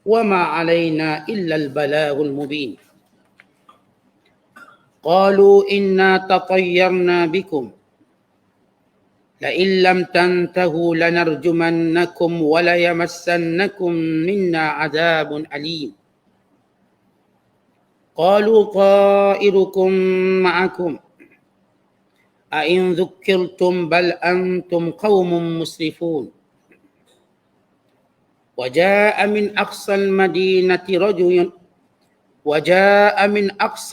وما علينا إلا البلاغ المبين قالوا إنا تطيرنا بكم لئن لم تنتهوا لنرجمنكم وليمسنكم منا عذاب أليم قالوا طائركم معكم أئن ذكرتم بل أنتم قوم مسرفون وجاء من أقصى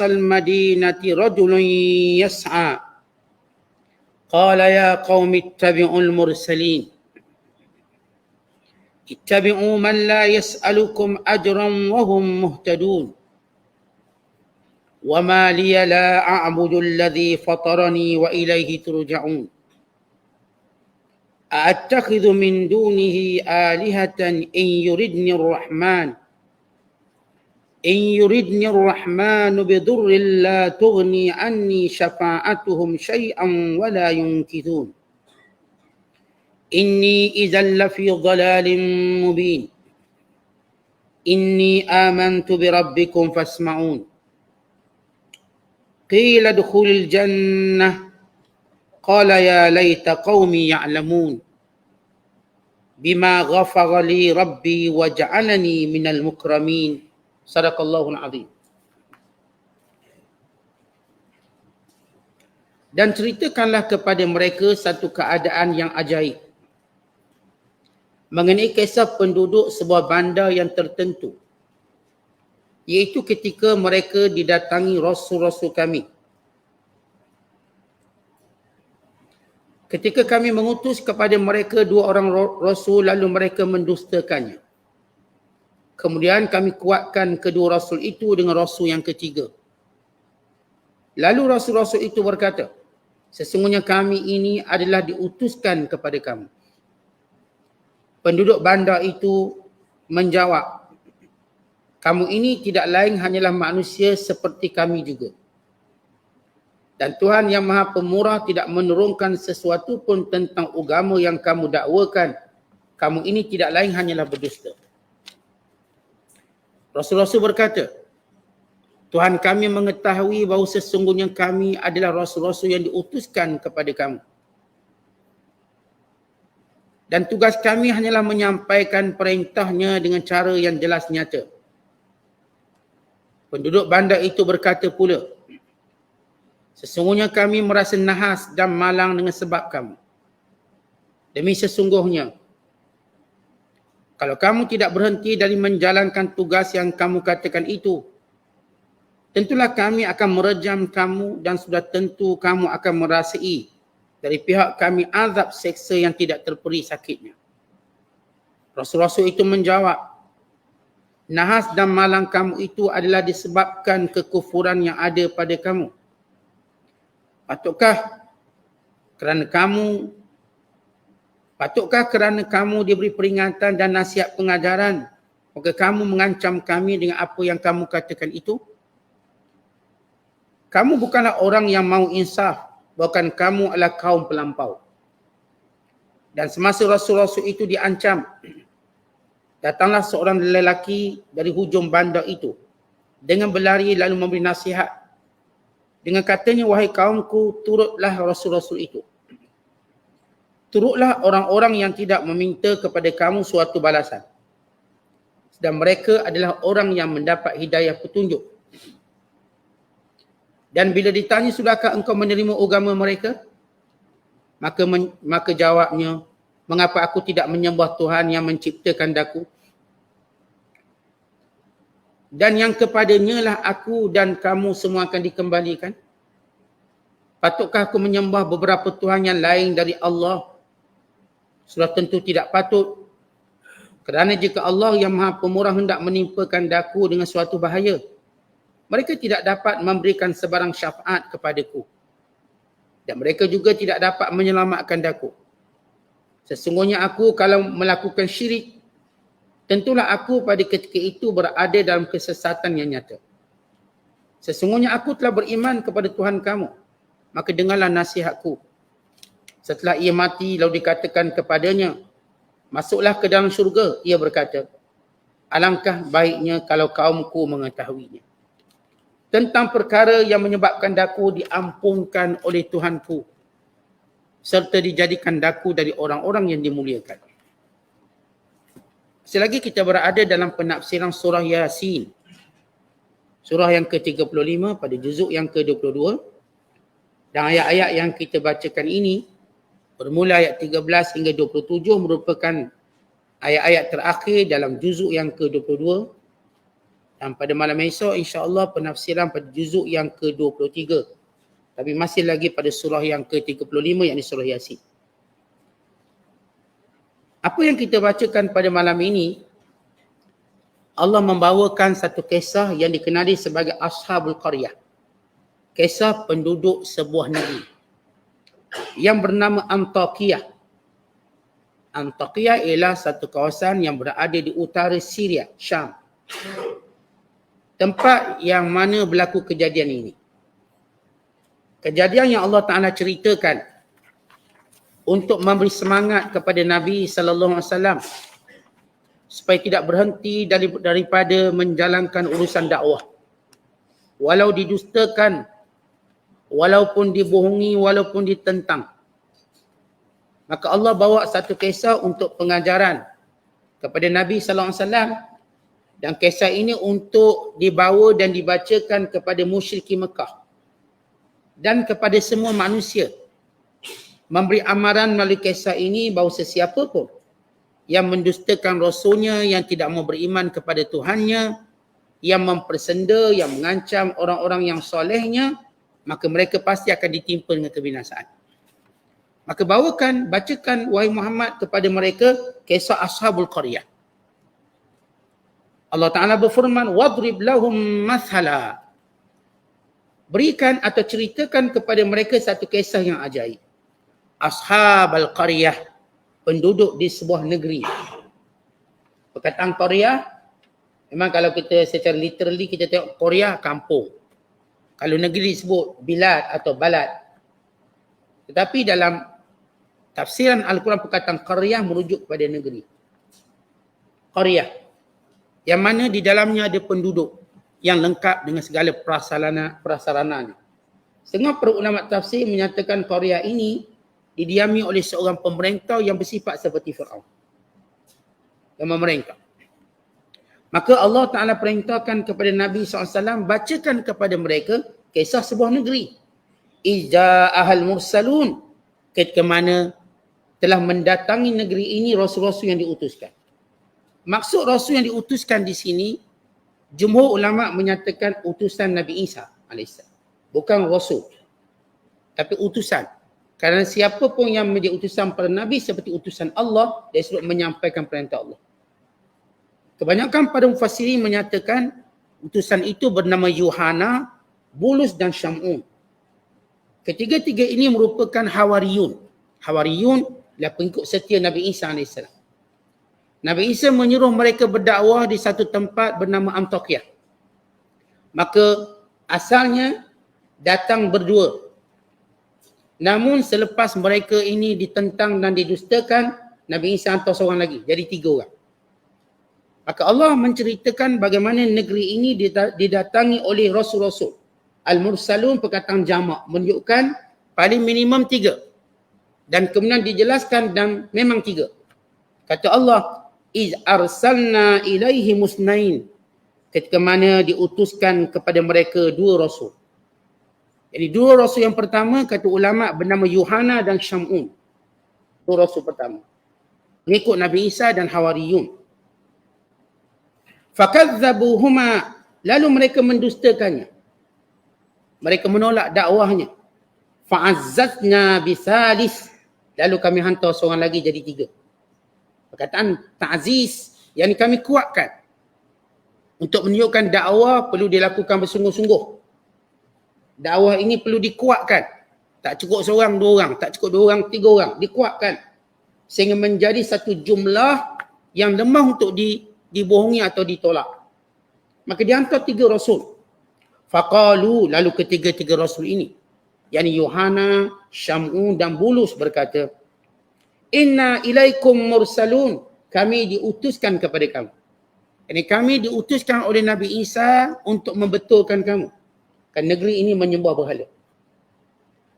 المدينة رجل يسعى قال يا قوم اتبعوا المرسلين اتبعوا من لا يسألكم أجرا وهم مهتدون وما لي لا أعبد الذي فطرني وإليه ترجعون أأتخذ من دونه آلهة إن يردني الرحمن بضر لا تغني عني شفاعتهم شيئا ولا ينقذون إني إذا لفي ضلال مبين إني آمنت بربكم فاسمعون قيل ادخل الجنة قال يا ليت قومي يعلمون بما غفر لي ربي وجعلني من المكرمين صدق الله العظيم. Dan ceritakanlah kepada mereka satu keadaan yang ajaib mengenai kisah penduduk sebuah bandar yang tertentu, iaitu ketika mereka didatangi rasul-rasul kami. Ketika kami mengutus kepada mereka 2 orang rasul, lalu mereka mendustakannya. Kemudian kami kuatkan kedua rasul itu dengan rasul yang ketiga. Lalu rasul-rasul itu berkata, sesungguhnya kami ini adalah diutuskan kepada kamu. Penduduk bandar itu menjawab, kamu ini tidak lain hanyalah manusia seperti kami juga. Dan Tuhan yang Maha Pemurah tidak menurunkan sesuatu pun tentang agama yang kamu dakwakan. Kamu ini tidak lain hanyalah berdusta. Rasul-rasul berkata, Tuhan kami mengetahui bahawa sesungguhnya kami adalah rasul-rasul yang diutuskan kepada kamu. Dan tugas kami hanyalah menyampaikan perintahnya dengan cara yang jelas nyata. Penduduk bandar itu berkata pula, sesungguhnya kami merasa nahas dan malang dengan sebab kamu. Demi sesungguhnya, kalau kamu tidak berhenti dari menjalankan tugas yang kamu katakan itu, tentulah kami akan merejam kamu dan sudah tentu kamu akan merasai dari pihak kami azab seksa yang tidak terperi sakitnya. Rasul-rasul itu menjawab, nahas dan malang kamu itu adalah disebabkan kekufuran yang ada pada kamu. Patutkah kerana kamu diberi peringatan dan nasihat pengajaran, maka kamu mengancam kami dengan apa yang kamu katakan itu? Kamu bukanlah orang yang mau insaf, bahkan kamu adalah kaum pelampau. Dan semasa rasul-rasul itu diancam, datanglah seorang lelaki dari hujung bandar itu dengan berlari lalu memberi nasihat. Dengan katanya, wahai kaumku, turutlah rasul-rasul itu. Turutlah orang-orang yang tidak meminta kepada kamu suatu balasan. Dan mereka adalah orang yang mendapat hidayah petunjuk. Dan bila ditanya, sudahkah engkau menerima agama mereka? Maka jawabnya, mengapa aku tidak menyembah Tuhan yang menciptakan daku? Dan yang kepadanya lah aku dan kamu semua akan dikembalikan. Patutkah aku menyembah beberapa Tuhan yang lain dari Allah? Sudah tentu tidak patut. Kerana jika Allah yang Maha Pemurah hendak menimpakan daku dengan suatu bahaya, mereka tidak dapat memberikan sebarang syafaat kepadaku. Dan mereka juga tidak dapat menyelamatkan daku. Sesungguhnya aku kalau melakukan syirik, tentulah aku pada ketika itu berada dalam kesesatan yang nyata. Sesungguhnya aku telah beriman kepada Tuhan kamu, maka dengarlah nasihatku. Setelah ia mati, lalu dikatakan kepadanya, masuklah ke dalam syurga. Ia berkata, alangkah baiknya kalau kaumku mengetahuinya. Tentang perkara yang menyebabkan daku diampunkan oleh Tuhanku, serta dijadikan daku dari orang-orang yang dimuliakan. Selagi kita berada dalam penafsiran surah Yasin, surah yang ke-35 pada juzuk yang ke-22, dan ayat-ayat yang kita bacakan ini, bermula ayat 13 hingga 27 merupakan ayat-ayat terakhir dalam juzuk yang ke-22. Dan pada malam esok insya-Allah penafsiran pada juzuk yang ke-23. Tapi masih lagi pada surah yang ke-35 yakni surah Yasin. Apa yang kita bacakan pada malam ini, Allah membawakan satu kisah yang dikenali sebagai Ashabul Qaryah. Kisah penduduk sebuah negeri yang bernama Antakiyah. Antakiyah ialah satu kawasan yang berada di utara Syria, Syam. Tempat yang mana berlaku kejadian ini. Kejadian yang Allah Ta'ala ceritakan untuk memberi semangat kepada Nabi sallallahu alaihi wasallam supaya tidak berhenti daripada menjalankan urusan dakwah. Walau didustakan, walaupun dibohongi, walaupun ditentang. Maka Allah bawa satu kisah untuk pengajaran kepada Nabi sallallahu alaihi wasallam, dan kisah ini untuk dibawa dan dibacakan kepada musyrikin Mekah dan kepada semua manusia. Memberi amaran melalui kisah ini bahawa sesiapa pun yang mendustakan Rasulnya, yang tidak mau beriman kepada Tuhannya, yang mempersenda, yang mengancam orang-orang yang solehnya, maka mereka pasti akan ditimpa dengan kebinasaan. Maka bacakan wahai Muhammad kepada mereka kisah Ashabul Qaryah. Allah Ta'ala berfirman, "Wadrib lahum mathala." Berikan atau ceritakan kepada mereka satu kisah yang ajaib. Ashabul Qaryah, penduduk di sebuah negeri. Perkataan Qaryah, memang kalau kita secara literally kita tengok Qaryah, kampung. Kalau negeri disebut bilad atau balad. Tetapi dalam tafsiran Al-Quran perkataan Qaryah merujuk kepada negeri. Qaryah, yang mana di dalamnya ada penduduk yang lengkap dengan segala prasarananya. Setengah para ulama tafsir menyatakan Qaryah ini didiami oleh seorang pemerintah yang bersifat seperti Firaun, yang memerintah. Maka Allah Ta'ala perintahkan kepada Nabi SAW, bacakan kepada mereka kisah sebuah negeri. Iza ahal mursalun, ketika mana telah mendatangi negeri ini rasul-rasul yang diutuskan. Maksud rasul yang diutuskan di sini, jumhur ulama menyatakan utusan Nabi Isa AS. Bukan rasul, tapi utusan. Kerana siapa pun yang menjadi utusan para Nabi seperti utusan Allah, dia suruh menyampaikan perintah Allah. Kebanyakan para mufassirin menyatakan utusan itu bernama Yuhana, Bulus dan Syamun. Ketiga-tiga ini merupakan Hawariyun. Hawariyun adalah pengikut setia Nabi Isa AS. Nabi Isa menyuruh mereka berdakwah di satu tempat bernama Antakiyah. Maka asalnya datang berdua. Namun selepas mereka ini ditentang dan didustakan, Nabi Isa hantar seorang lagi. Jadi 3 orang. Maka Allah menceritakan bagaimana negeri ini didatangi oleh Rasul-Rasul. Al-Mursalun perkataan jamak, menunjukkan paling minimum 3. Dan kemudian dijelaskan dan memang 3. Kata Allah, iz arsalna ilaihi musnain, ketika mana diutuskan kepada mereka 2 rasul. Jadi 2 rasul yang pertama kata ulama bernama Yuhana dan Syamun. 2 rasul pertama, mengikut Nabi Isa dan Hawariyun. Fakadzabuhuma, lalu mereka mendustakannya. Mereka menolak dakwahnya. Fa'azzazna bisalis, lalu kami hantar seorang lagi jadi 3. Perkataan ta'ziz, yang kami kuatkan. Untuk menunjukkan dakwah perlu dilakukan bersungguh-sungguh. Dakwah ini perlu dikuatkan. Tak cukup seorang, 2 orang. Tak cukup 2 orang, 3 orang. Dikuatkan. Sehingga menjadi satu jumlah yang lemah untuk dibohongi atau ditolak. Maka dihantar 3 rasul. Faqalu, lalu ketiga-tiga rasul ini, yakni Yuhana, Syamun dan Bulus berkata, Inna ilaikum mursalun, kami diutuskan kepada kamu. Ini kami diutuskan oleh Nabi Isa untuk membetulkan kamu. Kan negeri ini menyembah berhala.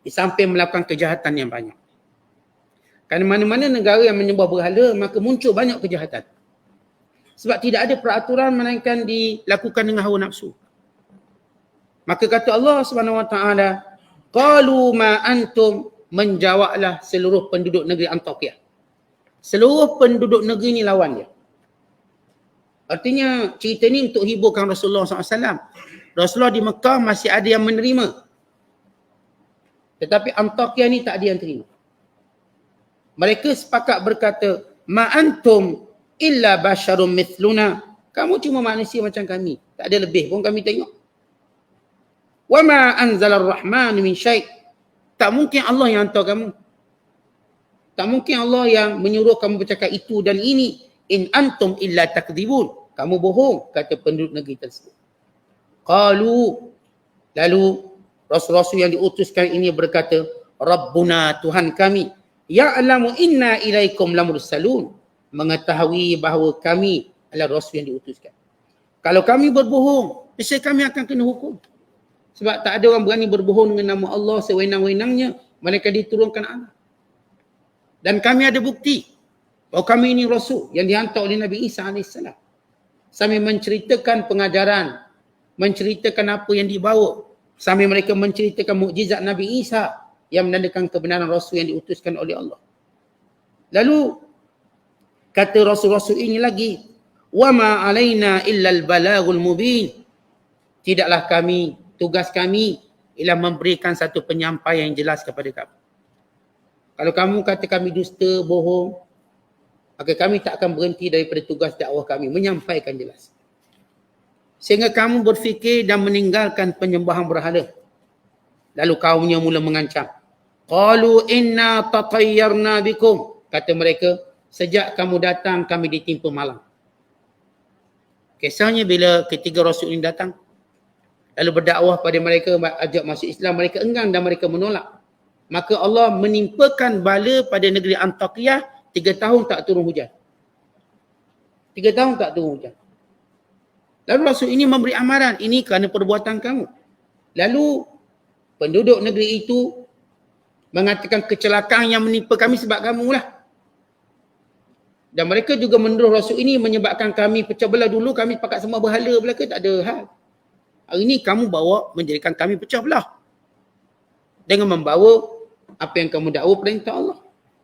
Di samping melakukan kejahatan yang banyak. Kerana mana-mana negara yang menyembah berhala, maka muncul banyak kejahatan. Sebab tidak ada peraturan melainkan dilakukan dengan hawa nafsu. Maka kata Allah SWT, qalu ma antum, menjawablah seluruh penduduk negeri Antakya. Seluruh penduduk negeri ni lawan dia. Artinya cerita ni untuk hiburkan Rasulullah SAW. Rasulullah di Mekah masih ada yang menerima. Tetapi Antakya ni tak ada yang terima. Mereka sepakat berkata, ma antum illa basyarum mithluna. Kamu cuma manusia macam kami. Tak ada lebih pun kami tengok. Wa ma anzalar rahman min syai'. Tak mungkin Allah yang hantar kamu. Tak mungkin Allah yang menyuruh kamu bercakap itu dan ini. In antum illa takdzibun. Kamu bohong, kata penduduk negeri tersebut. Qalu, lalu Rasul-Rasul yang diutuskan ini berkata, Rabbuna, Tuhan kami, ya'lamu inna ilaikum lamursalun. Mengetahui bahawa kami adalah Rasul yang diutuskan. Kalau kami berbohong, mesti kami akan kena hukum. Sebab tak ada orang berani berbohong dengan nama Allah sewenang-wenangnya. Mereka diturunkan azab. Dan kami ada bukti bahawa kami ini Rasul yang dihantar oleh Nabi Isa AS. Sambil menceritakan pengajaran, menceritakan apa yang dibawa. Sambil mereka menceritakan mukjizat Nabi Isa yang menandakan kebenaran Rasul yang diutuskan oleh Allah. Lalu kata Rasul-Rasul ini lagi, wa ma alaina illa al-balagul mubin. Tidaklah kami, tugas kami ialah memberikan satu penyampaian yang jelas kepada kamu. Kalau kamu kata kami dusta, bohong, maka kami tak akan berhenti daripada tugas dakwah kami, menyampaikan jelas. Sehingga kamu berfikir dan meninggalkan penyembahan berhala. Lalu kaumnya mula mengancam. Qalu inna tatayyarna bikum. Kata mereka, sejak kamu datang kami ditimpa malam. Kisahnya bila ketiga Rasul ini datang, lalu berdakwah pada mereka, ajak masuk Islam, mereka enggan dan mereka menolak. Maka Allah menimpakan bala pada negeri Antakya, 3 tahun tak turun hujan. 3 tahun tak turun hujan. Lalu Rasul ini memberi amaran, ini kerana perbuatan kamu. Lalu penduduk negeri itu mengatakan kecelakaan yang menimpa kami sebab kamu lah. Dan mereka juga menuduh Rasul ini menyebabkan kami pecah belah. Dulu kami pakat semua berhala belaka, tak ada hal. Hari ini kamu bawa menjadikan kami pecah belah. Dengan membawa apa yang kamu dakwa perintah Allah.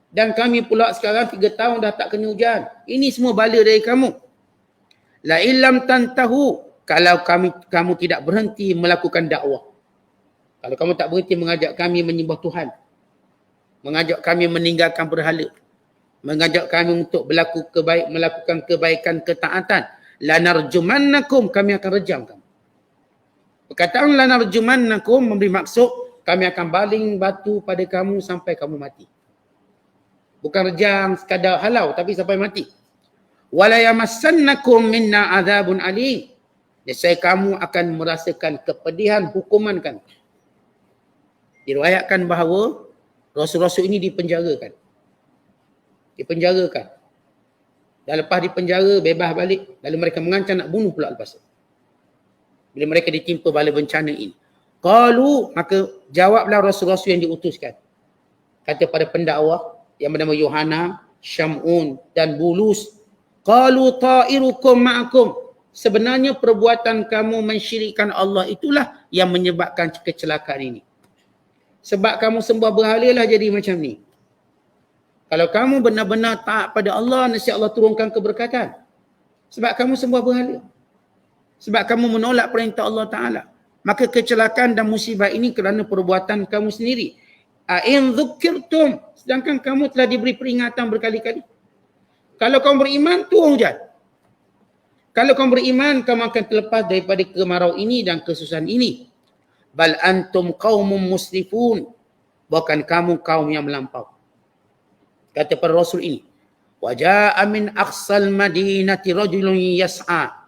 Dan kami pula sekarang 3 tahun dah tak kena hujan. Ini semua bala dari kamu. La illam tantahu, kalau kamu tidak berhenti melakukan dakwah. Kalau kamu tak berhenti mengajak kami menyembah Tuhan. Mengajak kami meninggalkan berhala. Mengajak kami untuk melakukan kebaikan, ketaatan. Lanarjumannakum, kami akan rejam kamu. Perkataan lanarjumannakum memberi maksud kami akan baling batu pada kamu sampai kamu mati. Bukan rejam sekadar halau, tapi sampai mati. Wala yamassannakum minna azabun alim. Nescaya kamu akan merasakan kepedihan hukuman kami. Diriwayatkan bahawa Rasul-Rasul ini dipenjarakan. Dan lepas dipenjara, bebas balik. Lalu mereka mengancam nak bunuh pula lepas itu. Bila mereka ditimpa bala bencana ini. Qalu, maka jawablah Rasul-Rasul yang diutuskan. Kata pada pendakwah yang bernama Yohana, Syamun dan Bulus. Qalu ta'irukum ma'akum. Sebenarnya perbuatan kamu mensyirikkan Allah itulah yang menyebabkan kecelakaan ini. Sebab kamu sembah berhala lah jadi macam ni. Kalau kamu benar-benar taat pada Allah, nescaya Allah turunkan keberkatan. Sebab kamu sembah berhala. Sebab kamu menolak perintah Allah Ta'ala. Maka kecelakaan dan musibah ini kerana perbuatan kamu sendiri. A'in dzukirtum. Sedangkan kamu telah diberi peringatan berkali-kali. Kalau kamu beriman, turun hujan. Kalau kamu beriman, kamu akan terlepas daripada kemarau ini dan kesusahan ini. Bal antum qaumum musrifun. Bukan kamu kaum yang melampau. Kata para Rasul ini. Waja'a min aqsal madinati rajulun yas'a.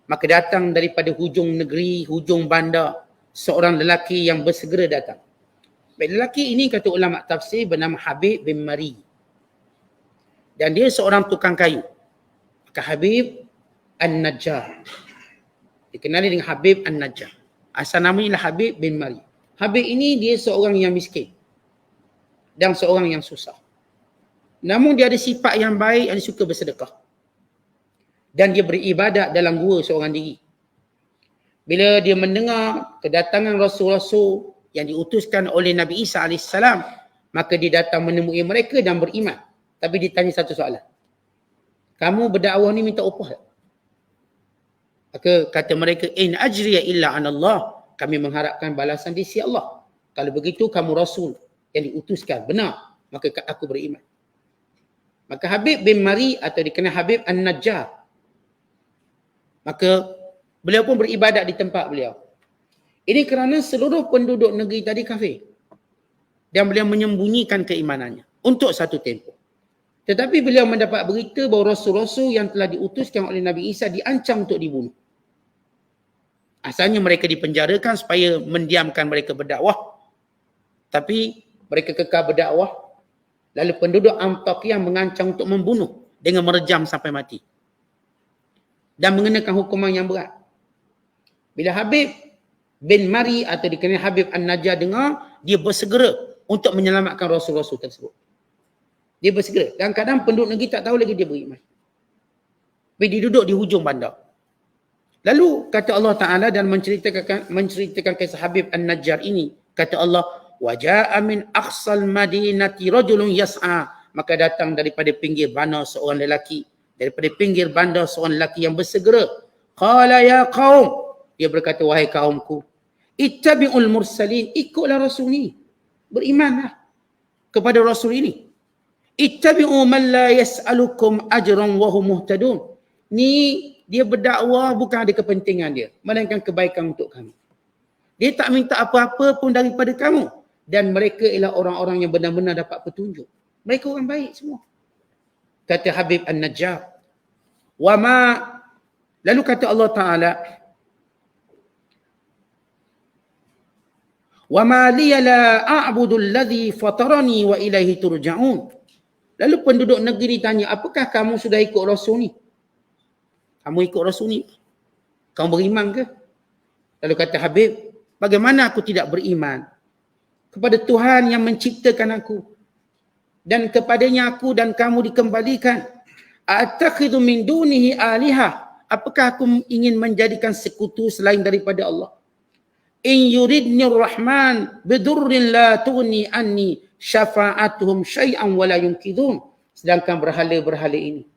Maka datang daripada hujung negeri, hujung bandar, seorang lelaki yang bersegera datang. Lelaki ini kata ulama tafsir bernama Habib bin Mari. Dan dia seorang tukang kayu. Maka Habib An-Najjar. Dikenali dengan Habib An-Najjar. Asal namanya adalah Habib bin Mari. Habib ini dia seorang yang miskin dan seorang yang susah. Namun dia ada sifat yang baik, dia suka bersedekah. Dan dia beribadat dalam gua seorang diri. Bila dia mendengar kedatangan Rasul-Rasul yang diutuskan oleh Nabi Isa AS, maka dia datang menemui mereka dan beriman. Tapi dia tanya satu soalan. Kamu berdakwah ni minta upah tak? Maka kata mereka, in ajriya illa anallah. Kami mengharapkan balasan di sisi Allah. Kalau begitu kamu Rasul yang diutuskan. Benar. Maka aku beriman. Maka Habib bin Mari atau dikenal Habib An-Najjar. Maka beliau pun beribadat di tempat beliau. Ini kerana seluruh penduduk negeri tadi kafir. Dan beliau menyembunyikan keimanannya. Untuk satu tempoh. Tetapi beliau mendapat berita bahawa Rasul-Rasul yang telah diutuskan oleh Nabi Isa diancam untuk dibunuh. Asalnya mereka dipenjarakan supaya mendiamkan mereka berdakwah. Tapi mereka kekal berdakwah. Lalu penduduk Antakya mengancam untuk membunuh dengan merejam sampai mati. Dan mengenakan hukuman yang berat. Bila Habib bin Mari atau dikenal Habib An-Najjar dengar, dia bersegera untuk menyelamatkan Rasul-Rasul tersebut. Dia bersegera. Dan kadang penduduk negeri tak tahu lagi dia beriman. Tapi dia duduk di hujung bandar. Lalu kata Allah Ta'ala dan menceritakan kisah Habib An-Najjar ini. Kata Allah, waja'a min aqsal madinati rajulun yas'a. Maka datang daripada pinggir bandar seorang lelaki. Daripada pinggir bandar seorang lelaki yang bersegera. Qala ya qaum. Dia berkata, wahai kaumku. Ittabi'ul mursalin. Ikutlah Rasul ini. Berimanlah kepada Rasul ini. Ittabi'u man la yas'alukum ajran wa hum muhtadun. Ni dia berdakwah bukan ada kepentingan dia, melainkan kebaikan untuk kamu. Dia tak minta apa-apa pun daripada kamu. Dan mereka ialah orang-orang yang benar-benar dapat petunjuk. Mereka orang baik semua. Kata Habib An-Najjar. Lalu kata Allah Ta'ala, wa ma liya la a'budu alladhi fatarani wa ilaihi turja'un. Lalu penduduk negeri ni tanya, apakah kamu sudah ikut Rasul ni? Kamu ikut Rasul ni? Kamu beriman ke? Lalu kata Habib, bagaimana aku tidak beriman kepada Tuhan yang menciptakan aku dan kepadanya aku dan kamu dikembalikan? Attakhidhu min dunihi alihah. Apakah aku ingin menjadikan sekutu selain daripada Allah? In yuridni rahman bidurrin la tughni anni syafa'atuhum syai'an wa la yunkidun. Sedangkan berhala-berhala ini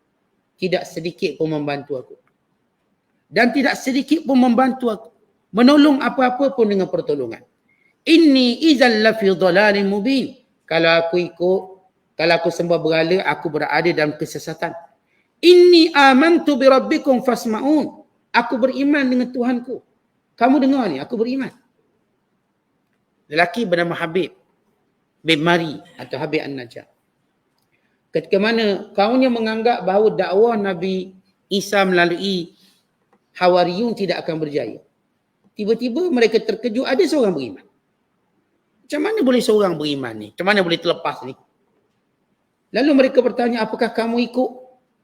tidak sedikit pun membantu aku. Dan tidak sedikit pun membantu aku. Menolong apa-apa pun dengan pertolongan. Inni idzal lafi dhalalin mubin. Kalau aku sembah berhala, aku berada dalam kesesatan. Inni amantu bi rabbikum fasma'un. Aku beriman dengan Tuhanku. Kamu dengar ni, aku beriman. Lelaki bernama Habib bin Mari atau Habib An-Najjar. Ketika mana kaumnya menganggap bahawa dakwah Nabi Isa melalui Hawariyun tidak akan berjaya. Tiba-tiba mereka terkejut ada seorang beriman. Macam mana boleh seorang beriman ni? Macam mana boleh terlepas ni? Lalu mereka bertanya, apakah kamu ikut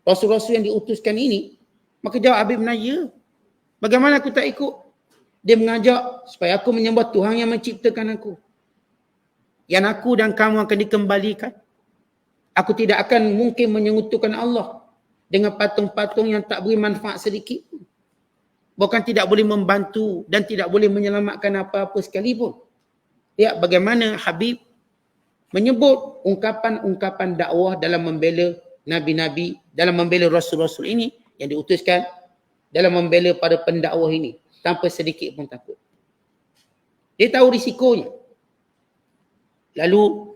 Rasul-Rasul yang diutuskan ini? Maka jawab Habib Najjar, bagaimana aku tak ikut? Dia mengajak supaya aku menyembah Tuhan yang menciptakan aku. Yang aku dan kamu akan dikembalikan. Aku tidak akan mungkin menyekutukan Allah dengan patung-patung yang tak beri manfaat sedikit. Bukan tidak boleh membantu dan tidak boleh menyelamatkan apa-apa sekalipun. Lihat bagaimana Habib menyebut ungkapan-ungkapan dakwah dalam membela Nabi-Nabi, dalam membela Rasul-Rasul ini yang diutuskan, dalam membela para pendakwah ini. Tanpa sedikit pun takut. Dia tahu risikonya. Lalu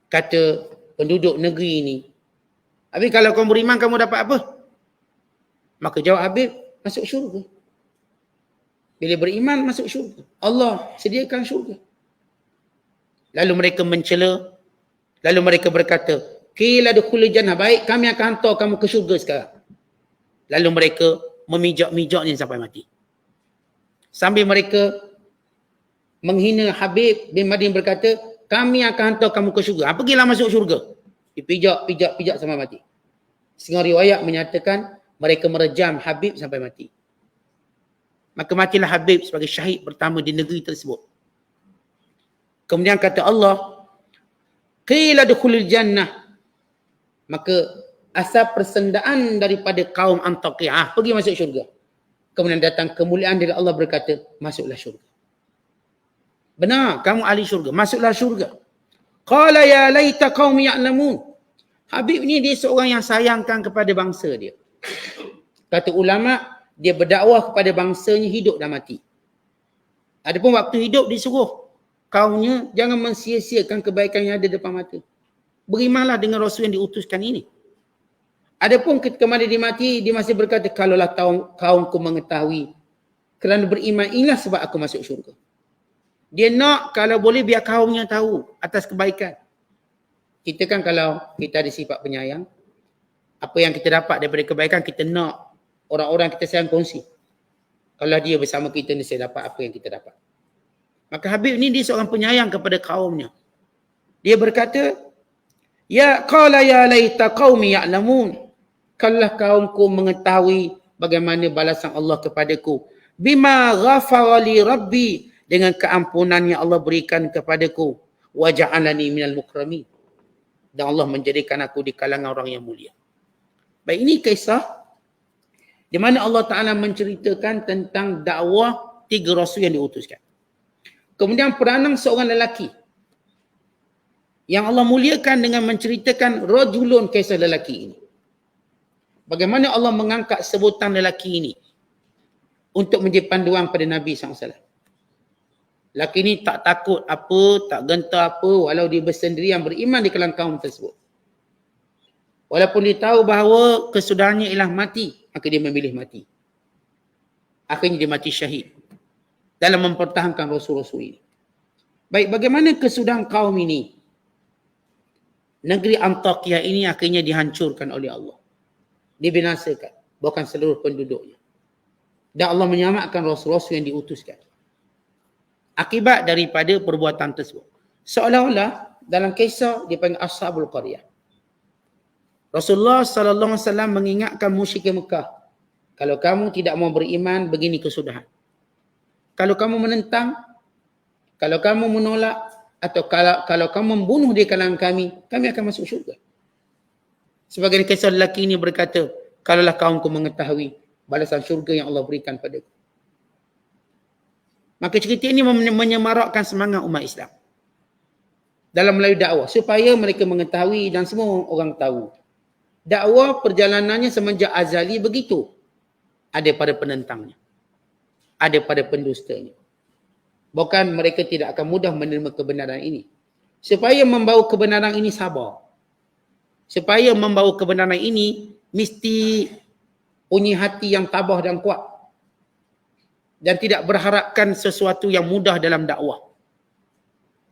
kata penduduk negeri ini, Habib kalau kamu beriman kamu dapat apa? Maka jawab Habib, masuk syurga. Bila beriman masuk syurga. Allah sediakan syurga. Lalu mereka mencela. Lalu mereka berkata, qila dukhulil jannah, baik kami akan hantar kamu ke syurga sekarang. Lalu mereka memijak-mijaknya sampai mati. Sambil mereka menghina Habib bin Madin berkata, kami akan hantar kamu ke syurga. Pergilah masuk syurga. Dipijak sampai mati. Setengah riwayat menyatakan, Mereka merejam Habib sampai mati. Maka matilah Habib sebagai syahid pertama di negeri tersebut. Kemudian kata Allah, qila dukhulil jannah. Maka asal persendaan daripada kaum Antakiyah pergi masuk syurga. Kemudian datang kemuliaan dari Allah berkata, masuklah syurga. Benar, kamu ahli syurga, masuklah syurga. Qala ya laita qaumi ya'lamun. Habib ni dia seorang yang sayangkan kepada bangsa dia. Kata ulama, dia berdakwah kepada bangsanya hidup dan mati. Adapun waktu hidup disuruh kaumnya jangan mensia-siakan kebaikan yang ada depan mata. Berimanlah dengan Rasul yang diutuskan ini. Adapun ketika mana dia mati, dia masih berkata, kalaulah kaumku mengetahui kerana beriman inilah sebab aku masuk syurga. Dia nak kalau boleh biar kaumnya tahu atas kebaikan. Kita kan kalau kita ada sifat penyayang, apa yang kita dapat daripada kebaikan kita nak orang-orang kita sayang kongsi. Kalau dia bersama kita ni saya dapat apa yang kita dapat. Maka Habib ni dia seorang penyayang kepada kaumnya. Dia berkata, ya qala ya laita qaumi ya'lamun. Kalaulah kaumku mengetahui bagaimana balasan Allah kepadaku. Bima ghafara li rabbi, dengan keampunan yang Allah berikan kepadaku. Wa ja'alani minal mukramin. Dan Allah menjadikan aku di kalangan orang yang mulia. Baik, ini kisah di mana Allah Ta'ala menceritakan tentang dakwah 3 rasul yang diutuskan. Kemudian peranan seorang lelaki yang Allah muliakan dengan menceritakan rajulun, kisah lelaki ini. Bagaimana Allah mengangkat sebutan lelaki ini untuk menjadi panduan pada Nabi SAW. Lelaki ini tak takut apa, tak gentar apa, walau dia bersendirian beriman di kalangan kaum tersebut. Walaupun dia tahu bahawa kesudahannya ialah mati, maka dia memilih mati. Akhirnya dia mati syahid dalam mempertahankan Rasul-Rasul ini. Baik, bagaimana kesudahan kaum ini? Negeri Antakiyah ini akhirnya dihancurkan oleh Allah. Dibinasakan, bukan seluruh penduduknya. Dan Allah menyelamatkan Rasul-Rasul yang diutuskan. Akibat daripada perbuatan tersebut. Seolah-olah dalam kisah dipanggil Ashabul Qaryah. Rasulullah SAW mengingatkan musyrikin Mekah. Kalau kamu tidak mau beriman, begini kesudahan. Kalau kamu menentang, kalau kamu menolak, atau kalau kamu membunuh di kalangan kami akan masuk syurga. Sebagai kisah lelaki ini berkata, kalaulah kaumku mengetahui balasan syurga yang Allah berikan padaku. Maka cerita ini menyemarakkan semangat umat Islam dalam melalui dakwah supaya mereka mengetahui dan semua orang tahu. Dakwah perjalanannya semenjak azali begitu. Ada pada penentangnya, ada pada pendustanya. Bukan mereka tidak akan mudah menerima kebenaran ini. Supaya membawa kebenaran ini sabar. Supaya membawa kebenaran ini mesti punya hati yang tabah dan kuat. Dan tidak berharapkan sesuatu yang mudah dalam dakwah.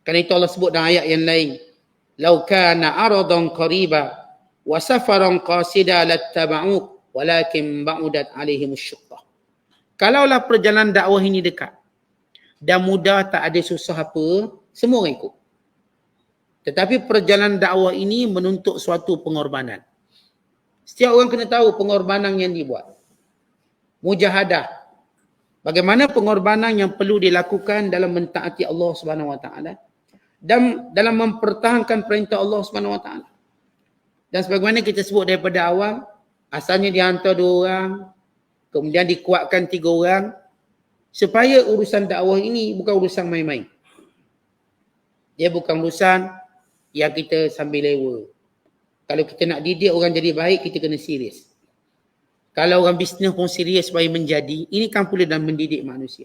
Kerana itu Allah sebut dalam ayat yang lain. Lau kana aradan qariba wa safaran qasida lattaba'uk walakin ba'udat alaihimus syuqqah. Kalaulah perjalanan dakwah ini dekat dan mudah, tak ada susah apa, semua orang ikut. Tetapi perjalanan dakwah ini menuntut suatu pengorbanan. Setiap orang kena tahu pengorbanan yang dibuat. Mujahadah. Bagaimana pengorbanan yang perlu dilakukan dalam mentaati Allah Subhanahu Wa Taala dan dalam mempertahankan perintah Allah Subhanahu Wa Taala. Dan sebagaimana kita sebut daripada awal, asalnya dihantar 2 orang, kemudian dikuatkan 3 orang, supaya urusan dakwah ini bukan urusan main-main. Dia bukan urusan yang kita sambil lewa. Kalau kita nak didik orang jadi baik, kita kena serius. Kalau orang bisnes pun serius supaya menjadi, ini kan pula dalam mendidik manusia.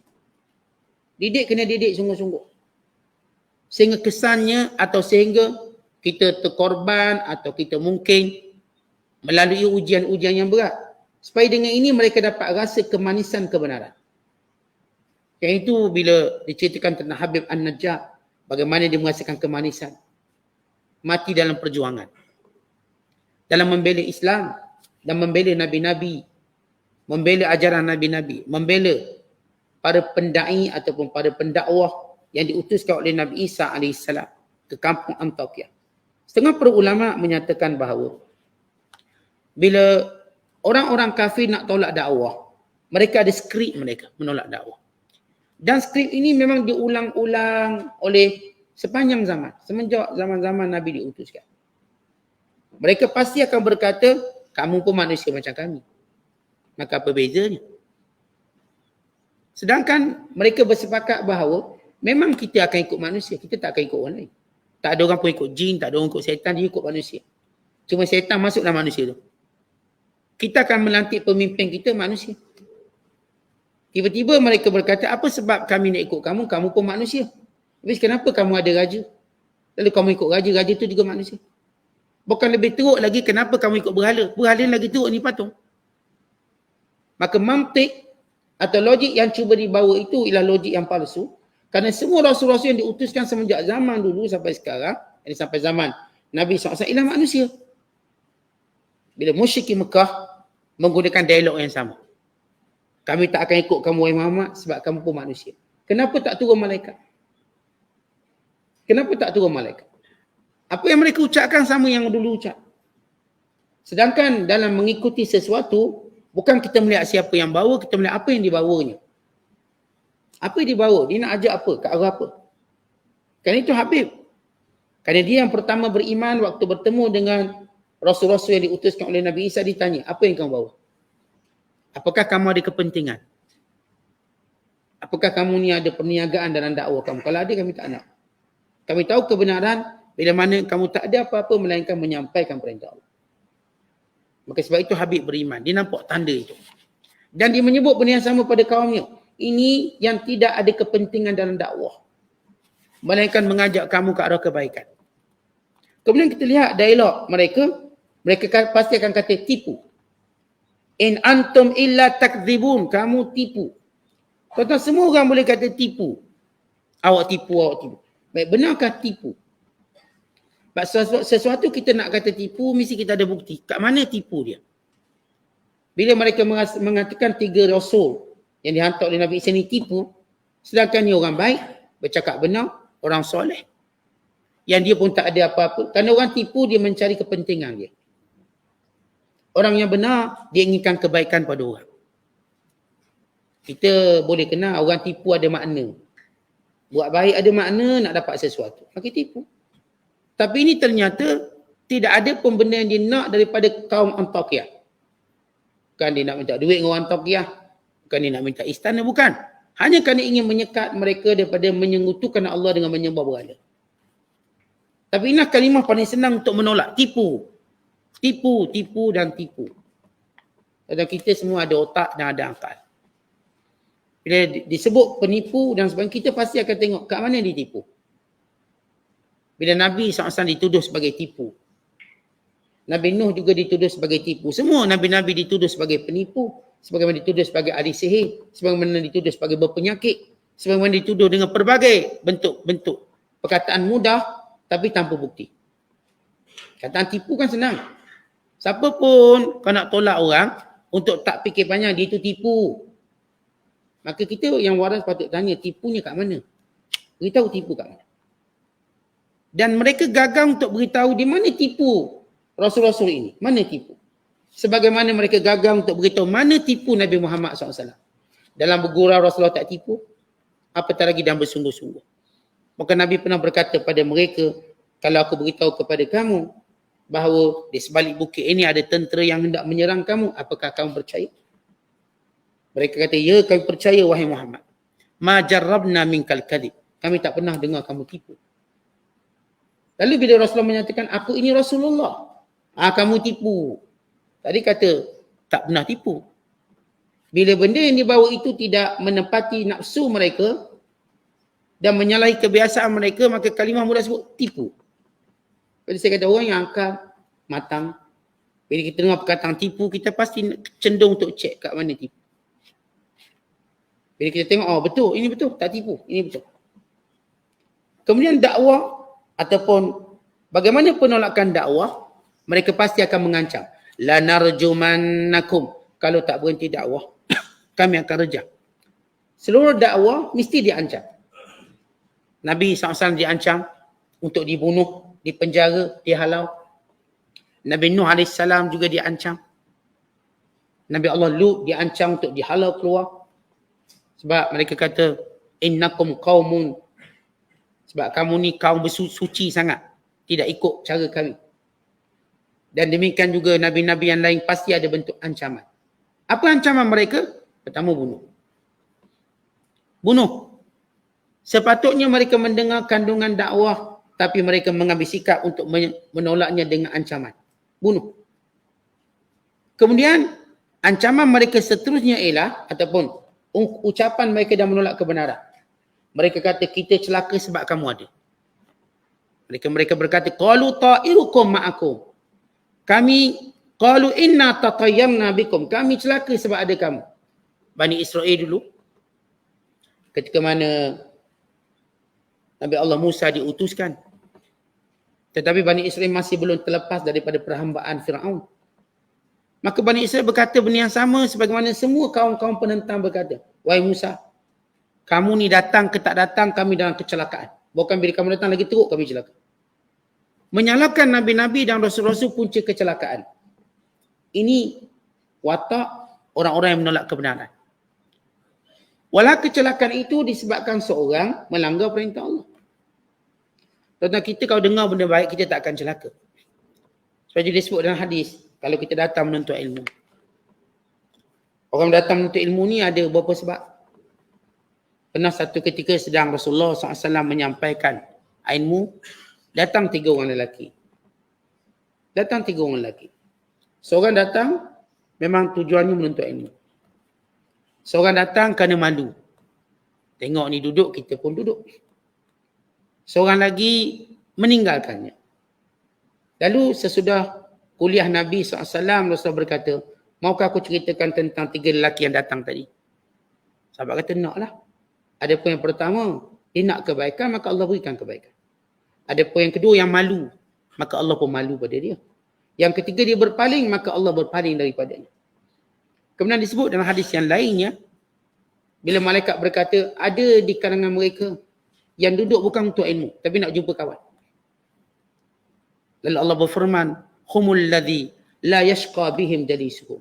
Didik kena didik sungguh-sungguh. Sehingga kesannya atau sehingga kita terkorban atau kita mungkin melalui ujian-ujian yang berat. Supaya dengan ini mereka dapat rasa kemanisan kebenaran. Yang itu bila diceritakan tentang Habib An-Najjar, bagaimana dia merasakan kemanisan. Mati dalam perjuangan. Dalam membela Islam dan membela Nabi-Nabi, membela ajaran Nabi-Nabi, membela para pendai ataupun para pendakwah yang diutuskan oleh Nabi Isa AS ke kampung Antakiyah. Setengah para ulama menyatakan bahawa bila Orang-orang kafir nak tolak dakwah, mereka ada skrip mereka menolak dakwah. Dan skrip ini memang diulang-ulang oleh sepanjang zaman, semenjak zaman-zaman Nabi diutuskan. Mereka pasti akan berkata, kamu pun manusia macam kami. Maka apa bezanya? Sedangkan mereka bersepakat bahawa memang kita akan ikut manusia, kita tak akan ikut orang lain. Tak ada orang pun ikut jin, tak ada orang ikut syaitan, dia ikut manusia. Cuma syaitan masuk dalam manusia tu. Kita akan melantik pemimpin kita manusia. Tiba-tiba mereka berkata, apa sebab kami nak ikut kamu? Kamu pun manusia. Habis kenapa kamu ada raja? Lalu kamu ikut raja, raja tu juga manusia. Bukan lebih teruk lagi, kenapa kamu ikut berhala? Berhala lagi teruk ni patung. Maka mantik atau logik yang cuba dibawa itu ialah logik yang palsu. Kerana semua rasul-rasul yang diutuskan semenjak zaman dulu sampai sekarang, ini sampai zaman Nabi SAW ialah manusia. Bila musyrikin Mekah menggunakan dialog yang sama. Kami tak akan ikut kamu wahai Muhammad sebab kamu pun manusia. Kenapa tak turun malaikat? Kenapa tak turun malaikat? Apa yang mereka ucapkan sama yang dulu ucap. Sedangkan dalam mengikuti sesuatu, bukan kita melihat siapa yang bawa, kita melihat apa yang dibawanya. Apa yang dibawa? Dia nak ajak apa? Ke arah apa? Kan itu Habib. Kerana dia yang pertama beriman waktu bertemu dengan Rasul-Rasul yang diutuskan oleh Nabi Isa, ditanya, apa yang kamu bawa? Apakah kamu ada kepentingan? Apakah kamu ni ada perniagaan dalam dakwah kamu? Kalau ada, kami tak nak. Kami tahu kebenaran bila mana kamu tak ada apa-apa melainkan menyampaikan perintah Allah. Maka sebab itu Habib beriman. Dia nampak tanda itu. Dan dia menyebut benda yang sama pada kaumnya. Ini yang tidak ada kepentingan dalam dakwah. Melainkan mengajak kamu ke arah kebaikan. Kemudian kita lihat dialog mereka. Mereka pasti akan kata tipu. In antum illa takdzibun. Kamu tipu. Tuan-tuan, semua orang boleh kata tipu. Awak tipu, awak tipu. Baik, benarkah tipu? Sesuatu kita nak kata tipu, mesti kita ada bukti. Kat mana tipu dia? Bila mereka mengatakan 3 rasul yang dihantar oleh Nabi Isa ni tipu, sedangkan ni orang baik, bercakap benar, orang soleh. Yang dia pun tak ada apa-apa. Kerana orang tipu, dia mencari kepentingan dia. Orang yang benar, dia inginkan kebaikan pada orang. Kita boleh kenal orang tipu ada makna. Buat baik ada makna, nak dapat sesuatu. Maka tipu. Tapi ini ternyata tidak ada pun benda yang dia nak daripada kaum Antakiyah. Bukan dia nak minta duit dengan orang Antakiyah. Bukan dia nak minta istana, bukan. Hanya kerana ingin menyekat mereka daripada menyekutukan Allah dengan menyembah berhala. Tapi inilah kalimah paling senang untuk menolak. Tipu. Tipu, tipu dan tipu. Dan kita semua ada otak dan ada akal. Bila disebut penipu dan sebagainya, kita pasti akan tengok kat mana dia tipu. Bila Nabi SAW dituduh sebagai tipu. Nabi Nuh juga dituduh sebagai tipu. Semua Nabi-Nabi dituduh sebagai penipu. Sebagaimana dituduh sebagai ahli sihir. Sebagaimana dituduh sebagai berpenyakit. Sebagaimana dituduh dengan pelbagai bentuk-bentuk perkataan mudah tapi tanpa bukti. Kataan tipu kan senang. Siapa pun kalau nak tolak orang untuk tak fikir panjang, dia itu tipu. Maka kita yang waras patut tanya, tipunya kat mana? Beritahu tipu kat mana? Dan mereka gagal untuk beritahu di mana tipu Rasul-Rasul ini. Mana tipu? Sebagaimana mereka gagal untuk beritahu mana tipu Nabi Muhammad SAW. Dalam bergurau Rasulullah tak tipu. Apatah lagi dalam bersungguh-sungguh. Maka Nabi pernah berkata pada mereka, kalau aku beritahu kepada kamu bahawa di sebalik bukit ini ada tentera yang hendak menyerang kamu, apakah kamu percaya? Mereka kata, ya kami percaya wahai Muhammad. Ma jarrabna minkal kadhib. Kami tak pernah dengar kamu tipu. Lalu bila Rasulullah menyatakan, aku ini Rasulullah. Kamu tipu. Tadi kata, tak pernah tipu. Bila benda yang dibawa itu tidak menepati nafsu mereka dan menyalahi kebiasaan mereka, maka kalimah mudah sebut tipu. Jadi saya kata orang yang akal, matang, bila kita dengar perkataan tipu, kita pasti cenderung untuk cek kat mana tipu. Bila kita tengok, oh betul, ini betul, tak tipu, ini betul. Kemudian dakwah ataupun bagaimana penolakan dakwah, mereka pasti akan mengancam. La narjumannakum. Kalau tak berhenti dakwah, kami akan rejam. Seluruh dakwah mesti diancam. Nabi SAW diancam untuk dibunuh, dipenjara, dihalau. Nabi Nuh AS juga diancam. Nabi Allah Lut diancam untuk dihalau keluar. Sebab mereka kata, innakum qaumun. Sebab kamu ni kaum bersuci sangat. Tidak ikut cara kami. Dan demikian juga Nabi-Nabi yang lain pasti ada bentuk ancaman. Apa ancaman mereka? Pertama, bunuh. Bunuh. Sepatutnya mereka mendengar kandungan dakwah, tapi mereka mengambil sikap untuk menolaknya dengan ancaman. Bunuh. Kemudian, ancaman mereka seterusnya ialah, ataupun ucapan mereka dah menolak kebenaran. Mereka kata, kita celaka sebab kamu ada. Mereka berkata, qalu ta'irukum ma'akum. Qalu inna tatayyarna bikum. Kami celaka sebab ada kamu. Bani Israel dulu, ketika mana Nabi Allah Musa diutuskan, tetapi Bani Israel masih belum terlepas daripada perhambaan Fir'aun. Maka Bani Israel berkata benda yang sama sebagaimana semua kaum-kaum penentang berkata, wahai Musa, kamu ni datang ke tak datang, kami dalam kecelakaan. Bukan bila kamu datang lagi teruk, kami celaka. Menyalahkan Nabi-Nabi dan Rasul-Rasul punca kecelakaan. Ini watak orang-orang yang menolak kebenaran. Walau kecelakaan itu disebabkan seorang melanggar perintah Allah. Tentang kita kalau dengar benda baik, kita tak akan celaka. Sebab dia disebut dalam hadis, kalau kita datang menuntut ilmu. Orang datang menuntut ilmu ni ada beberapa sebab. Pernah satu ketika sedang Rasulullah SAW menyampaikan ilmu, datang 3 orang lelaki. Seorang datang memang tujuannya menuntut ilmu. Seorang datang kerana malu. Tengok ni duduk, kita pun duduk. Seorang lagi meninggalkannya. Lalu sesudah kuliah Nabi SAW, Rasulullah berkata, maukah aku ceritakan tentang 3 lelaki yang datang tadi? Sahabat kata, naklah. Adapun yang pertama, dia nak kebaikan, maka Allah berikan kebaikan. Adapun yang kedua, yang malu, maka Allah pun malu pada dia. Yang ketiga, dia berpaling, maka Allah berpaling daripadanya. Kemudian disebut dalam hadis yang lainnya, bila malaikat berkata, ada di kalangan mereka yang duduk bukan untuk ilmu, tapi nak jumpa kawan. Lalu Allah berfirman, humul ladzi la yashqa bihim jalisuhum.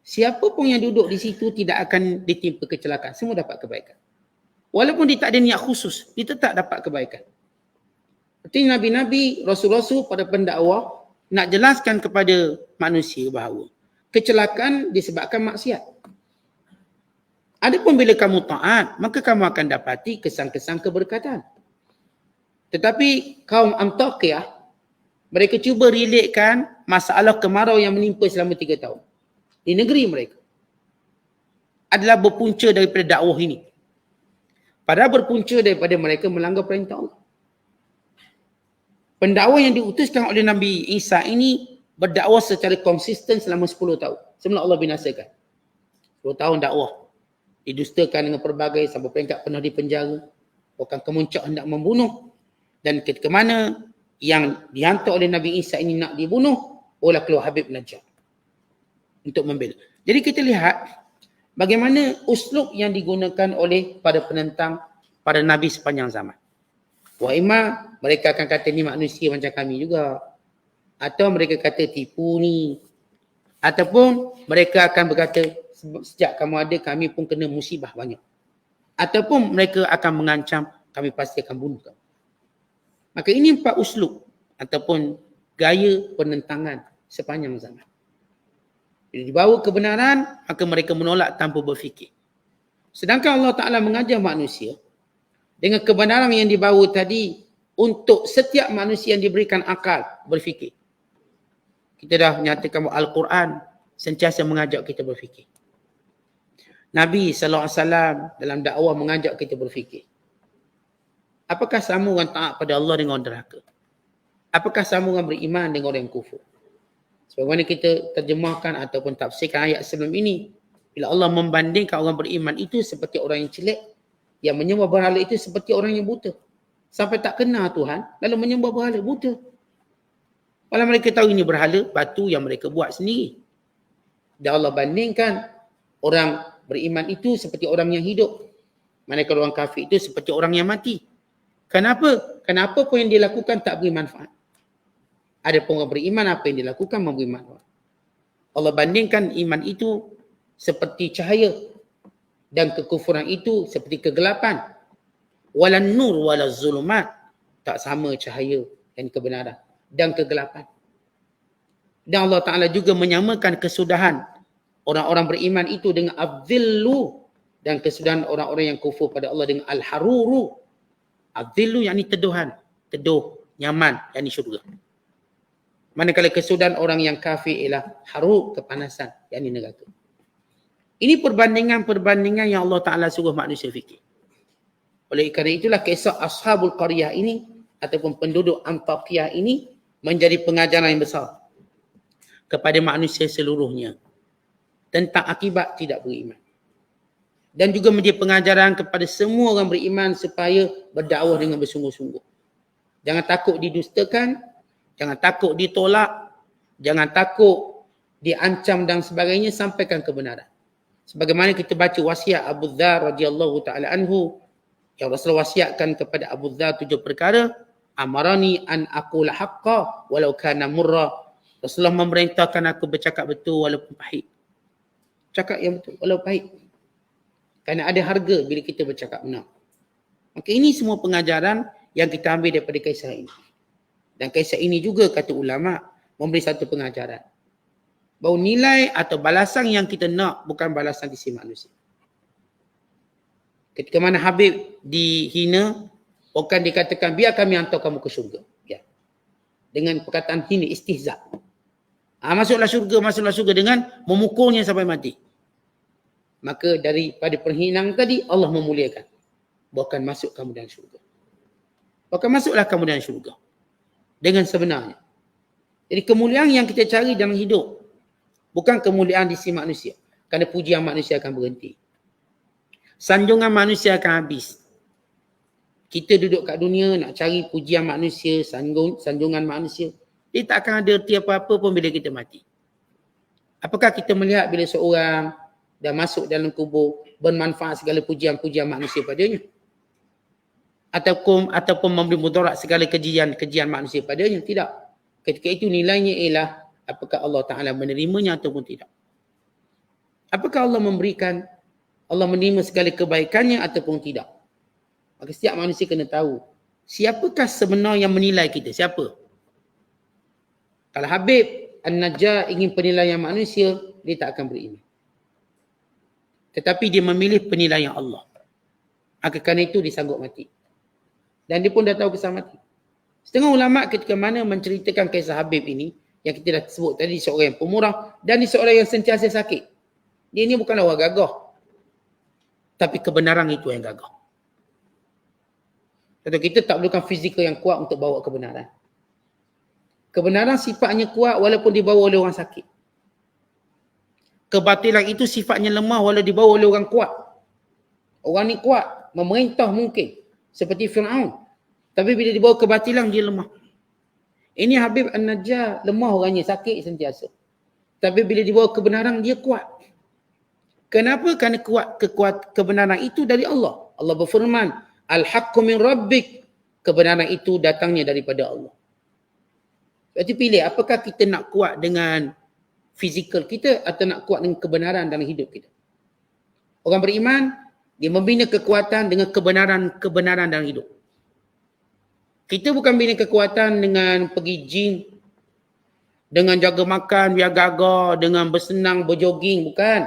Siapa pun yang duduk di situ tidak akan ditimpa kecelakaan, semua dapat kebaikan. Walaupun dia tak ada niat khusus, dia tetap dapat kebaikan. Artinya Nabi-Nabi, Rasul-Rasul pada pendakwah nak jelaskan kepada manusia bahawa kecelakaan disebabkan maksiat. Adapun bila kamu taat, maka kamu akan dapati kesan-kesan keberkatan. Tetapi kaum Antakiyah, mereka cuba relatekan masalah kemarau yang menimpa selama 3 tahun di negeri mereka adalah berpunca daripada dakwah ini. Padahal berpunca daripada mereka melanggar perintah Allah. Pendakwah yang diutuskan oleh Nabi Isa ini berdakwah secara konsisten selama 10 tahun. Sebelum Allah binasakan. 10 tahun dakwah. Didustakan dengan pelbagai sampai peringkat pernah dipenjara. Bahkan kemuncak hendak membunuh. Dan ketika mana yang dihantar oleh Nabi Isa ini nak dibunuh, oleh keluar Habib Najjar. Untuk membela. Jadi kita lihat bagaimana uslub yang digunakan oleh para penentang, para Nabi sepanjang zaman. Wa imma mereka akan kata ni manusia macam kami juga. Atau mereka kata tipu ni. Ataupun mereka akan berkata sejak kamu ada kami pun kena musibah banyak. Ataupun mereka akan mengancam kami pasti akan bunuh kamu. Maka ini 4 uslub ataupun gaya penentangan sepanjang zaman. Bila dibawa kebenaran, maka mereka menolak tanpa berfikir. Sedangkan Allah Ta'ala mengajar manusia dengan kebenaran yang dibawa tadi untuk setiap manusia yang diberikan akal berfikir. Kita dah menyatakan bahawa Al-Quran sentiasa mengajak kita berfikir. Nabi SAW dalam dakwah mengajak kita berfikir. Apakah sama orang taat pada Allah dengan orang derhaka? Apakah sama orang beriman dengan orang yang kufur? Sebagaimana kita terjemahkan ataupun tafsirkan ayat sebelum ini. Bila Allah membandingkan orang beriman itu seperti orang yang celak. Yang menyembah berhala itu seperti orang yang buta. Sampai tak kenal Tuhan, lalu menyembah berhala, buta. Kalau mereka tahu ini berhala, batu yang mereka buat sendiri. Dan Allah bandingkan orang beriman itu seperti orang yang hidup. Manakala orang kafir itu seperti orang yang mati. Kenapa? Kenapa pun yang dia lakukan tak beri manfaat. Ada pun orang beriman, apa yang dilakukan memberi manfaat. Allah bandingkan iman itu seperti cahaya dan kekufuran itu seperti kegelapan. Walan nur walaz zulumat, tak sama cahaya dan kebenaran dan kegelapan. Dan Allah Ta'ala juga menyamakan kesudahan orang-orang beriman itu dengan adzillu, dan kesudahan orang-orang yang kufur pada Allah dengan al-haruru. Adzillu yakni teduhan, teduh, nyaman, yakni syurga. Manakala kesudahan orang yang kafir ialah harur, kepanasan, yakni neraka. Ini perbandingan-perbandingan yang Allah Ta'ala suruh manusia fikir. Oleh kerana itulah kisah Ashabul Qaryah ini ataupun penduduk Antakya ini menjadi pengajaran yang besar kepada manusia seluruhnya tentang akibat tidak beriman. Dan juga menjadi pengajaran kepada semua orang beriman supaya berdakwah dengan bersungguh-sungguh. Jangan takut didustakan, jangan takut ditolak, jangan takut diancam dan sebagainya, sampaikan kebenaran. Sebagaimana kita baca wasiat Abu Dzar radhiyallahu taala anhu, yang Rasulullah wasiatkan kepada Abu Dzar 7 perkara, amarani an aqula haqqa walau kana murra. Rasulullah memerintahkan aku bercakap betul walaupun pahit. Cakap yang betul walaupun pahit. Kerana ada harga bila kita bercakap benar. Maka ini semua pengajaran yang kita ambil daripada kisah ini. Dan kisah ini juga kata ulama memberi satu pengajaran. Bahawa nilai atau balasan yang kita nak bukan balasan di sisi manusia. Ketika mana Habib dihina, bukan dikatakan biar kami hantar kamu ke syurga. Ya. Dengan perkataan hina, istihza. Masuklah syurga dengan memukulnya sampai mati. Maka daripada perhinaan tadi Allah memuliakan. Bahkan masuk kamu dalam syurga. Bahkan masuklah kamu dalam syurga. Dengan sebenarnya. Jadi kemuliaan yang kita cari dalam hidup bukan kemuliaan di sisi manusia. Kerana pujian manusia akan berhenti. Sanjungan manusia akan habis. Kita duduk kat dunia nak cari pujian manusia, sanjungan manusia. Dia tak akan ada erti apa-apa pun bila kita mati. Apakah kita melihat bila seorang dah masuk dalam kubur bermanfaat segala pujian-pujian manusia padanya? Ataupun memberi mudarat segala kejian manusia padanya? Tidak. Ketika itu nilainya ialah apakah Allah Ta'ala menerimanya ataupun tidak. Apakah Allah menerima segala kebaikannya ataupun tidak. Maka setiap manusia kena tahu siapakah sebenarnya yang menilai kita. Siapa? Kalau Habib An-Najjar ingin penilaian manusia, dia tak akan beriman. Tetapi dia memilih penilaian Allah. Maka kerana itu dia sanggup mati. Dan dia pun dah tahu kisah mati. Setengah ulama ketika mana menceritakan kisah Habib ini, yang kita dah sebut tadi, seorang yang pemurah dan seorang yang sentiasa sakit. Dia ni bukanlah orang gagah. Tapi kebenaran itu yang gagah. Contoh, kita tak perlukan fizikal yang kuat untuk bawa kebenaran. Kebenaran sifatnya kuat walaupun dibawa oleh orang sakit. Kebatilan itu sifatnya lemah walau dibawa oleh orang kuat. Orang ni kuat, memerintah mungkin. Seperti Fir'aun. Tapi bila dibawa kebatilan, dia lemah. Ini Habib An-Najjar, lemah orangnya, sakit sentiasa. Tapi bila dibawa kebenaran, dia kuat. Kenapa? Kerana kebenaran itu dari Allah. Allah berfirman, Al-haqqu min rabbik. Kebenaran itu datangnya daripada Allah. Berarti pilih, apakah kita nak kuat dengan fizikal kita atau nak kuat dengan kebenaran dalam hidup kita. Orang beriman, dia membina kekuatan dengan kebenaran dalam hidup. Kita bukan bina kekuatan dengan pergi gym, dengan jaga makan, biar gagah, dengan bersenang, berjoging. Bukan.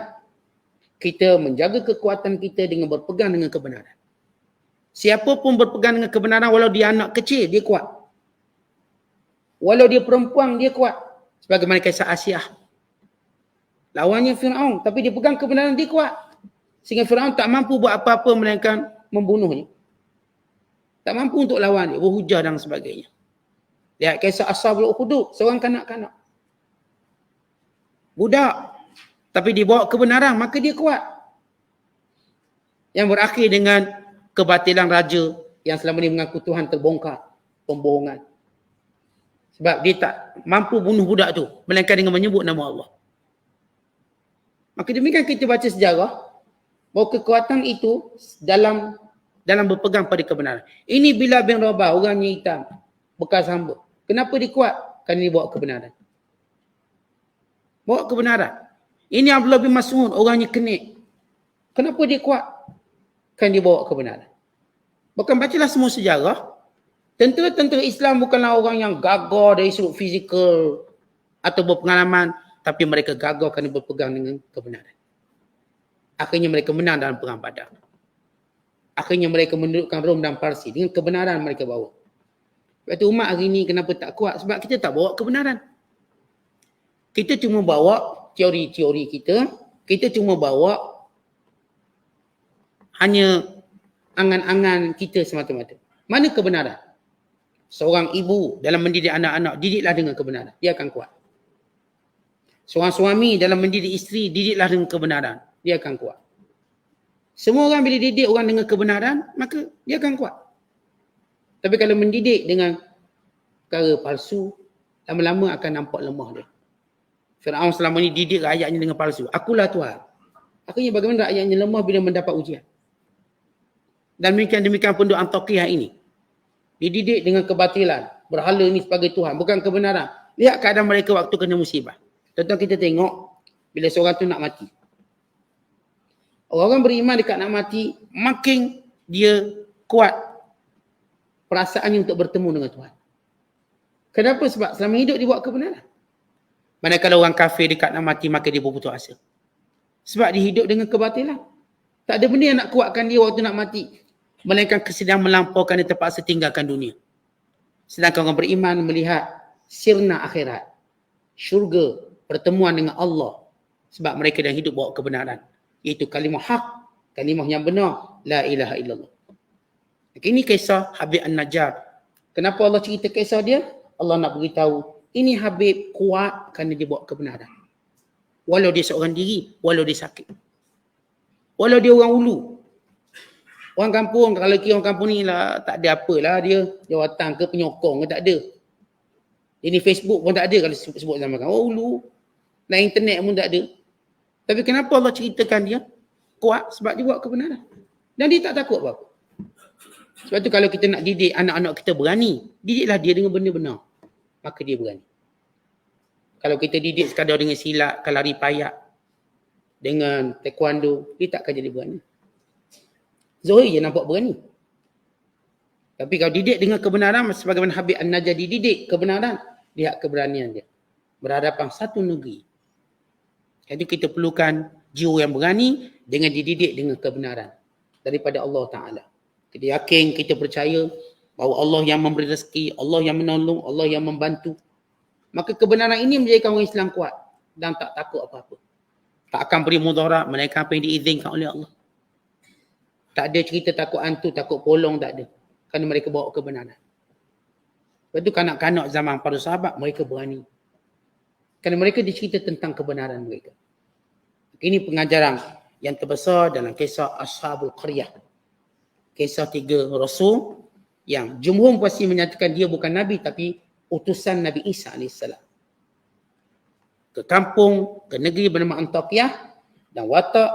Kita menjaga kekuatan kita dengan berpegang dengan kebenaran. Siapa pun berpegang dengan kebenaran, walau dia anak kecil, dia kuat. Walau dia perempuan, dia kuat. Sebagaimana kisah Asyah. Lawannya Fir'aun, tapi dia pegang kebenaran, dia kuat. Sehingga Fir'aun tak mampu buat apa-apa melainkan membunuhnya. Tak mampu untuk lawan dia, berhujah dan sebagainya. Lihat kisah Ashabul Ukhdud, seorang kanak-kanak. Budak. Tapi dia bawa kebenaran, maka dia kuat. Yang berakhir dengan kebatilan raja yang selama ini mengaku Tuhan terbongkar. Pembohongan. Sebab dia tak mampu bunuh budak tu, melainkan dengan menyebut nama Allah. Maka demikian kita baca sejarah, bahawa kekuatan itu dalam berpegang pada kebenaran. Ini Bilal bin Rabah, orangnya hitam, bekas hamba. Kenapa dia kuat? Kerana dia bawa kebenaran. Bawa kebenaran. Ini Abdullah bin Mas'ud, orangnya kenik. Kenapa dia kuat? Kan dia bawa kebenaran. Bahkan bacalah semua sejarah. Tentera-tentera Islam bukanlah orang yang gagah dari sudut fizikal atau berpengalaman. Tapi mereka gagah kerana berpegang dengan kebenaran. Akhirnya mereka menang dalam perang Badar. Akhirnya mereka mendudukkan Rom dan Parsi. Dengan kebenaran mereka bawa. Sebab itu umat hari ini kenapa tak kuat? Sebab kita tak bawa kebenaran. Kita cuma bawa teori-teori kita. Kita cuma bawa hanya angan-angan kita semata-mata. Mana kebenaran? Seorang ibu dalam mendidik anak-anak, didiklah dengan kebenaran. Dia akan kuat. Seorang suami dalam mendidik isteri, didiklah dengan kebenaran. Dia akan kuat. Semua orang bila didik orang dengan kebenaran, maka dia akan kuat. Tapi kalau mendidik dengan perkara palsu, lama-lama akan nampak lemah dia. Firaun selama ni didik rakyatnya dengan palsu. Akulah Tuhan. Akhirnya bagaimana rakyatnya lemah bila mendapat ujian. Dan demikian penduduk Antakya ini. Dididik dengan kebatilan. Berhala ni sebagai Tuhan. Bukan kebenaran. Lihat keadaan mereka waktu kena musibah. Contoh kita tengok bila seorang tu nak mati. Orang beriman dekat nak mati, makin dia kuat perasaannya untuk bertemu dengan Tuhan. Kenapa? Sebab selama hidup dia buat kebenaran. Manakala orang kafir dekat nak mati, maka dia berputus asa. Sebab dia hidup dengan kebatilan. Tak ada benda yang nak kuatkan dia waktu nak mati. Melainkan kesedihan melampaukan dia terpaksa tinggalkan dunia. Sedangkan orang beriman melihat sirna akhirat. Syurga, pertemuan dengan Allah. Sebab mereka dah hidup bawa kebenaran. Iaitu kalimah hak, kalimah yang benar. La ilaha illallah. Ini kisah Habib An-Najjar. Kenapa Allah cerita kisah dia? Allah nak beritahu, ini Habib kuat kerana dia bawa kebenaran. Walau dia seorang diri, walau dia sakit. Walau dia orang ulu. Orang kampung, kalau kira orang kampung ni lah, tak ada apalah dia. Jawatan ke penyokong ke tak ada. Ini Facebook pun tak ada kalau sebut zaman kan. Oh ulu. Dan internet pun tak ada. Tapi kenapa Allah ceritakan dia kuat? Sebab dia buat kebenaran. Dan dia tak takut apa-apa. Sebab tu kalau kita nak didik anak-anak kita berani, didiklah dia dengan benda benar. Maka dia berani. Kalau kita didik sekadar dengan silat, lari payak, dengan taekwondo, dia tak akan jadi berani. Zohir je nampak berani. Tapi kalau didik dengan kebenaran, sebagaimana Habib An-Najjar dididik kebenaran, lihat keberanian dia. Berhadapan satu negeri. Jadi kita perlukan jiwa yang berani dengan dididik dengan kebenaran daripada Allah Ta'ala. Kita yakin, kita percaya bahawa Allah yang memberi rezeki, Allah yang menolong, Allah yang membantu. Maka kebenaran ini menjadikan orang Islam kuat dan tak takut apa-apa. Tak akan beri mudarat melainkan apa yang diizinkan oleh Allah. Tak ada cerita takut hantu, takut polong, tak ada. Kerana mereka bawa kebenaran. Lepas tu kanak-kanak zaman para sahabat, mereka berani. Kerana mereka dicerita tentang kebenaran mereka. Ini pengajaran yang terbesar dalam kisah Ashabul Qaryah. Kisah 3 Rasul yang jumhur pasti menyatakan dia bukan Nabi tapi utusan Nabi Isa AS. Ke kampung, ke negeri bernama Antakya dan watak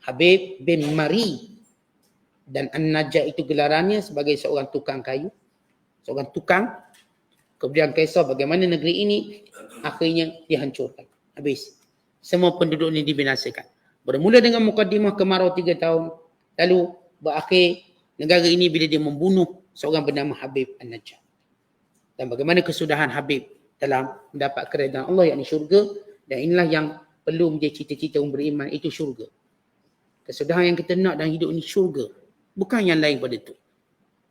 Habib bin Mari. Dan An-Najjar itu gelarannya sebagai seorang tukang kayu. Seorang tukang. Kemudian kisah bagaimana negeri ini akhirnya dihancurkan. Habis. Semua penduduk ini dibinasakan. Bermula dengan mukadimah kemarau 3 tahun. Lalu berakhir negara ini bila dia membunuh seorang bernama Habib An-Najjar. Dan bagaimana kesudahan Habib dalam mendapat keredaan Allah, yakni syurga. Dan inilah yang perlu menjadi cita-cita orang beriman, itu syurga. Kesudahan yang kita nak dalam hidup ini syurga. Bukan yang lain pada itu.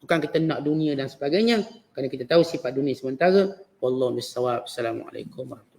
Bukan kita nak dunia dan sebagainya. Kerana kita tahu sifat dunia sementara. Wallahu bissawab. Assalamualaikum warahmatullahi wabarakatuh.